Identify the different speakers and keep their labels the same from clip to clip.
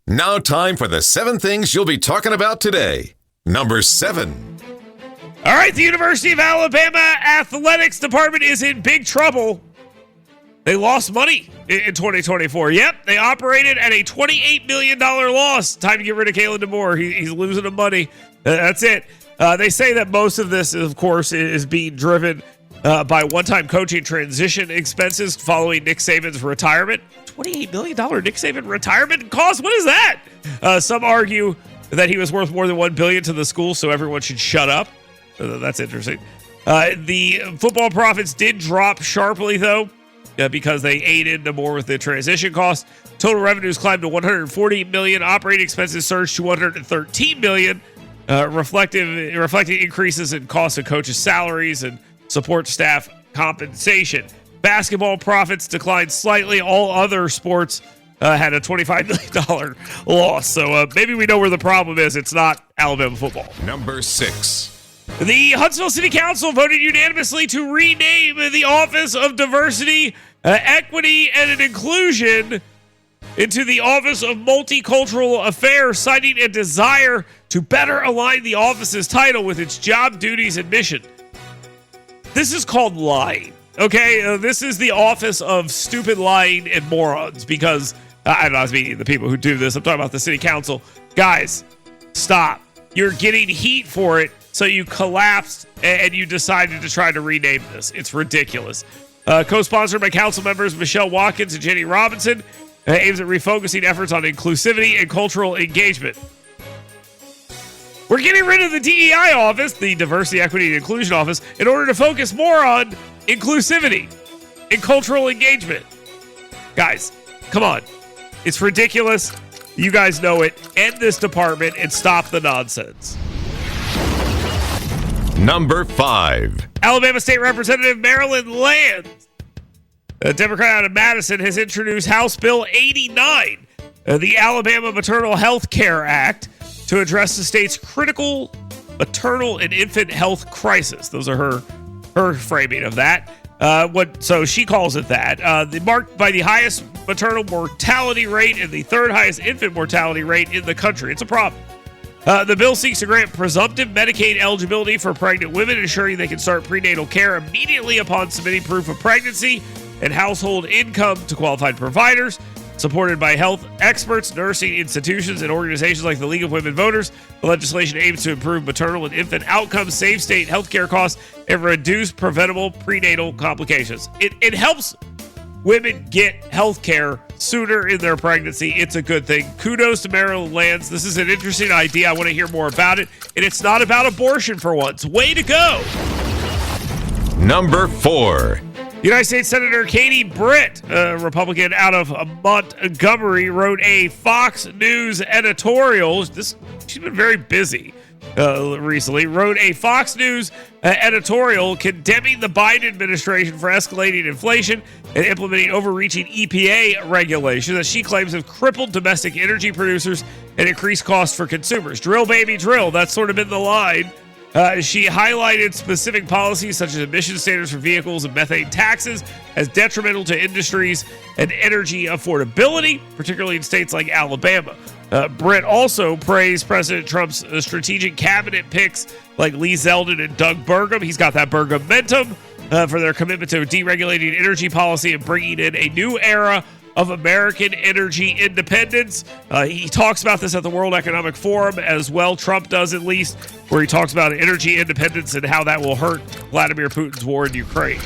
Speaker 1: Now time for the 7 things you'll be talking about today. Number 7.
Speaker 2: All right, the University of Alabama athletics department is in big trouble. They lost money in 2024. Yep, they operated at a $28 million loss. Time to get rid of Kalen DeMoore. He's losing the money. That's it. They say that most of this, of course, is being driven by one-time coaching transition expenses following Nick Saban's retirement. $28 million Nick Saban retirement cost? What is that? Some argue that he was worth more than $1 billion to the school, so everyone should shut up. That's interesting. The football profits did drop sharply, though, because they aided DeMoore with the transition costs. Total revenues climbed to $140 million. Operating expenses surged to $113 million, reflecting increases in costs of coaches' salaries and support staff compensation. Basketball profits declined slightly. All other sports had a $25 million loss. So maybe we know where the problem is. It's not Alabama football.
Speaker 1: Number 6.
Speaker 2: The Huntsville City Council voted unanimously to rename the Office of Diversity, Equity, and Inclusion into the Office of Multicultural Affairs, citing a desire to better align the office's title with its job duties and mission. This is called lying, okay? This is the Office of Stupid Lying and Morons, because I'm not meaning the people who do this. I'm talking about the City Council. Guys, stop. You're getting heat for it. So you collapsed and you decided to try to rename this. It's ridiculous. Co-sponsored by council members Michelle Watkins and Jenny Robinson, aims at refocusing efforts on inclusivity and cultural engagement. We're getting rid of the DEI office, the Diversity, Equity, and Inclusion office, in order to focus more on inclusivity and cultural engagement. Guys, come on. It's ridiculous. You guys know it. End this department and stop the nonsense.
Speaker 1: Number 5.
Speaker 2: Alabama State Representative Marilyn Lands, a Democrat out of Madison, has introduced House Bill 89, the Alabama Maternal Health Care Act, to address the state's critical maternal and infant health crisis. Those are her framing of that. So she calls it that. Marked by the highest maternal mortality rate and the third highest infant mortality rate in the country. It's a problem. The bill seeks to grant presumptive Medicaid eligibility for pregnant women, ensuring they can start prenatal care immediately upon submitting proof of pregnancy and household income to qualified providers. Supported by health experts, nursing institutions, and organizations like the League of Women Voters, the legislation aims to improve maternal and infant outcomes, save state healthcare costs, and reduce preventable prenatal complications. It helps women get health care sooner in their pregnancy. It's a good thing. Kudos to Marilyn Lands. This is an interesting idea. I want to hear more about it. And it's not about abortion for once. Way to go.
Speaker 1: Number 4.
Speaker 2: United States Senator Katie Britt, a Republican out of Montgomery, wrote a Fox News editorial. She's been very busy recently. Wrote a Fox News editorial condemning the Biden administration for escalating inflation and implementing overreaching EPA regulations that she claims have crippled domestic energy producers and increased costs for consumers. Drill, baby, drill. That's sort of been the line. She highlighted specific policies such as emission standards for vehicles and methane taxes as detrimental to industries and energy affordability, particularly in states like Alabama. Britt also praised President Trump's strategic cabinet picks like Lee Zeldin and Doug Burgum. He's got that Burgumentum for their commitment to deregulating energy policy and bringing in a new era of American energy independence. He talks about this at the World Economic Forum as well. Trump does, at least, where he talks about energy independence and how that will hurt Vladimir Putin's war in Ukraine.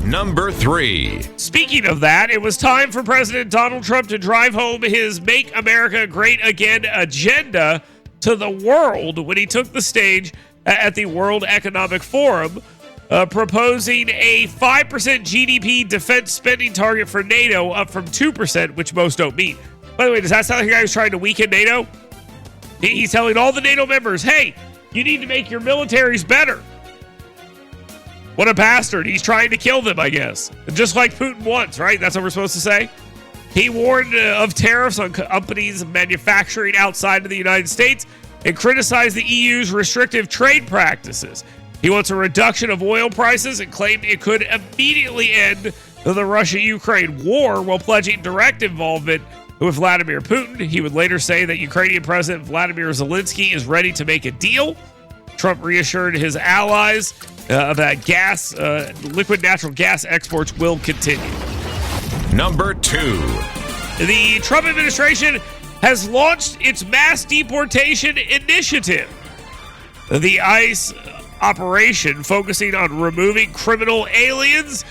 Speaker 1: Number 3.
Speaker 2: Speaking of that, it was time for President Donald Trump to drive home his Make America Great Again agenda to the world when he took the stage at the World Economic Forum, proposing a 5% GDP defense spending target for NATO, up from 2%, which most don't meet. By the way, does that sound like a guy who's trying to weaken NATO? He's telling all the NATO members, hey, you need to make your militaries better. What a bastard. He's trying to kill them, I guess. Just like Putin wants, right? That's what we're supposed to say? He warned of tariffs on companies manufacturing outside of the United States and criticized the EU's restrictive trade practices. He wants a reduction of oil prices and claimed it could immediately end the Russia-Ukraine war while pledging direct involvement with Vladimir Putin. He would later say that Ukrainian President Vladimir Zelensky is ready to make a deal. Trump reassured his allies that liquid natural gas exports will continue.
Speaker 1: Number 2.
Speaker 2: The Trump administration has launched its mass deportation initiative. The ICE operation focusing on removing criminal aliens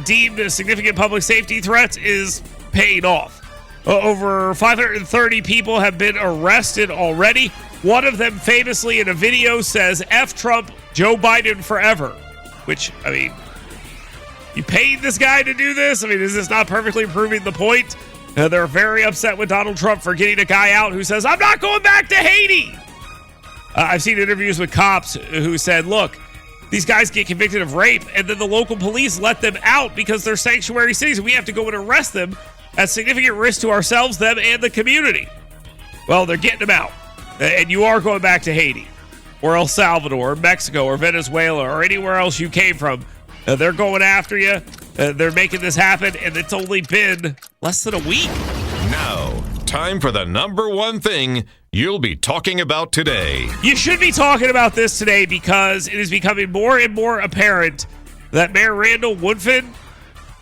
Speaker 2: deemed significant public safety threats is paying off. Over 530 people have been arrested already. One of them famously in a video says, F Trump, Joe Biden forever. Which, I mean, you paid this guy to do this? I mean, is this not perfectly proving the point? They're very upset with Donald Trump for getting a guy out who says, I'm not going back to Haiti. I've seen interviews with cops who said, look, these guys get convicted of rape, and then the local police let them out because they're sanctuary cities, and we have to go and arrest them at significant risk to ourselves, them, and the community. Well, they're getting them out. And you are going back to Haiti, or El Salvador, or Mexico, or Venezuela, or anywhere else you came from. They're going after you. They're making this happen, and it's only been less than a week.
Speaker 1: Now, time for the number 1 thing you'll be talking about today.
Speaker 2: You should be talking about this today because it is becoming more and more apparent that Mayor Randall Woodfin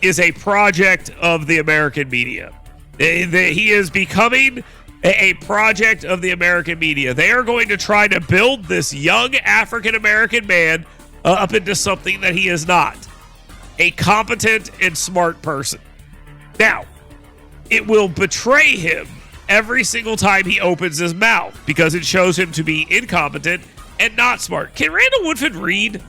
Speaker 2: is a project of the American media. He is becoming a project of the American media. They are going to try to build this young African-American man up into something that he is not. A competent and smart person. Now, it will betray him every single time he opens his mouth because it shows him to be incompetent and not smart. Can Randall Woodfin read?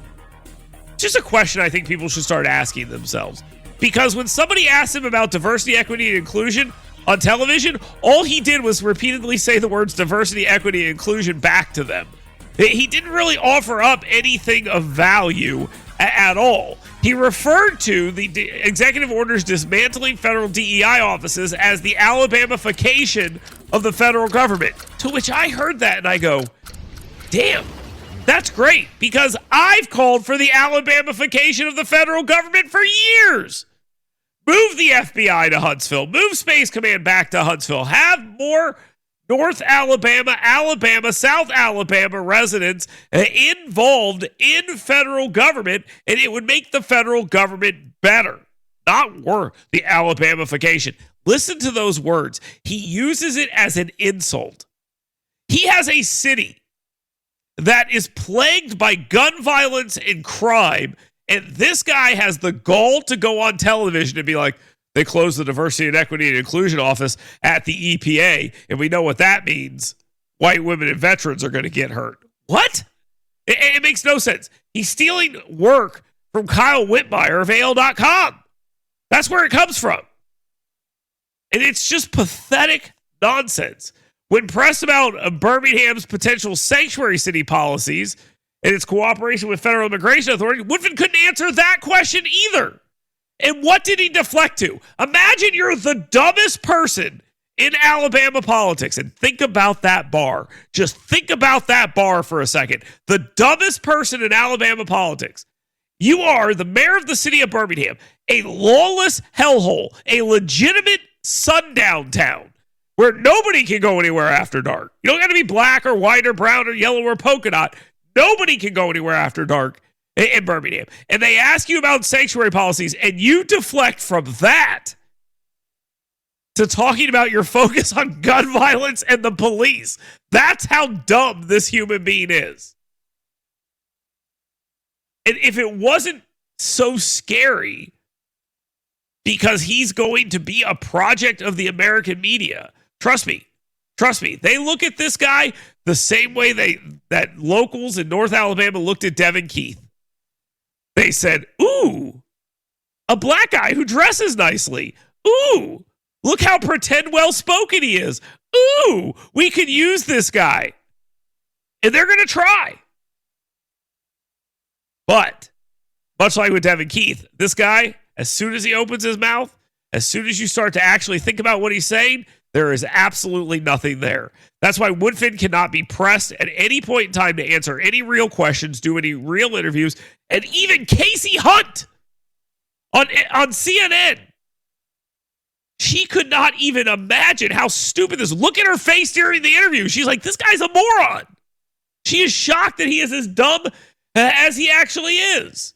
Speaker 2: Just a question I think people should start asking themselves. Because when somebody asked him about diversity, equity, and inclusion on television, all he did was repeatedly say the words diversity, equity, and inclusion back to them. He didn't really offer up anything of value at all. He referred to the executive orders dismantling federal DEI offices as the Alabamification of the federal government, to which I heard that and I go, damn, that's great, because I've called for the Alabamification of the federal government for years. Move the FBI to Huntsville. Move Space Command back to Huntsville. Have more North Alabama, South Alabama residents involved in federal government, and it would make the federal government better, not worse. The Alabamification. Listen to those words. He uses it as an insult. He has a city that is plagued by gun violence and crime, and this guy has the gall to go on television and be like, they closed the Diversity and Equity and Inclusion office at the EPA, and we know what that means. White women and veterans are going to get hurt. What? It makes no sense. He's stealing work from Kyle Whitmire of AL.com. That's where it comes from. And it's just pathetic nonsense. When pressed about Birmingham's potential sanctuary city policies and its cooperation with federal immigration authorities, Woodfin couldn't answer that question either. And what did he deflect to? Imagine you're the dumbest person in Alabama politics, and think about that bar. Just think about that bar for a second. The dumbest person in Alabama politics. You are the mayor of the city of Birmingham, a lawless hellhole, a legitimate sundown town where nobody can go anywhere after dark. You don't got to be black or white or brown or yellow or polka dot. Nobody can go anywhere after dark in Birmingham. And they ask you about sanctuary policies, and you deflect from that to talking about your focus on gun violence and the police. That's how dumb this human being is. And if it wasn't so scary because he's going to be a project of the American media, trust me, they look at this guy the same way that locals in North Alabama looked at Devin Keith. They said, ooh, a black guy who dresses nicely. Ooh, look how pretend well-spoken he is. Ooh, we could use this guy. And they're going to try. But, much like with Devin Keith, this guy, as soon as he opens his mouth, as soon as you start to actually think about what he's saying, there is absolutely nothing there. That's why Woodfin cannot be pressed at any point in time to answer any real questions, do any real interviews, and even Casey Hunt on CNN She could not even imagine how stupid this. Look at her face during the interview. She's like, this guy's a moron. She is shocked that he is as dumb as he actually is.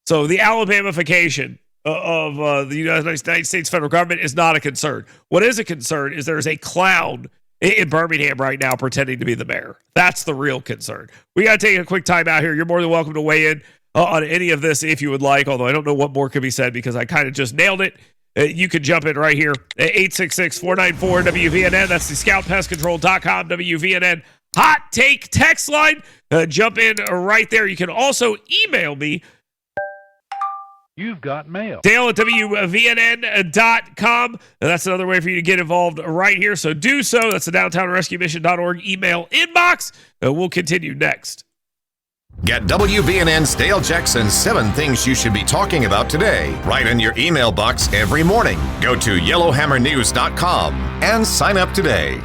Speaker 2: So the Alabamification of the United States federal government is not a concern. What is a concern is there's a clown in Birmingham right now pretending to be the mayor. That's the real concern. We got to take a quick time out here. You're more than welcome to weigh in on any of this if you would like, although I don't know what more could be said because I kind of just nailed it. You can jump in right here at 866-494-WVNN. That's the scoutpestcontrol.com WVNN hot take text line. Jump in right there. You can also email me.
Speaker 3: You've got mail.
Speaker 2: Dale at WVNN.com. That's another way for you to get involved right here. So do so. That's the downtownrescuemission.org email inbox. We'll continue next.
Speaker 1: Get WVNN's Dale Jackson's 7 things you should be talking about today right in your email box every morning. Go to yellowhammernews.com and sign up today.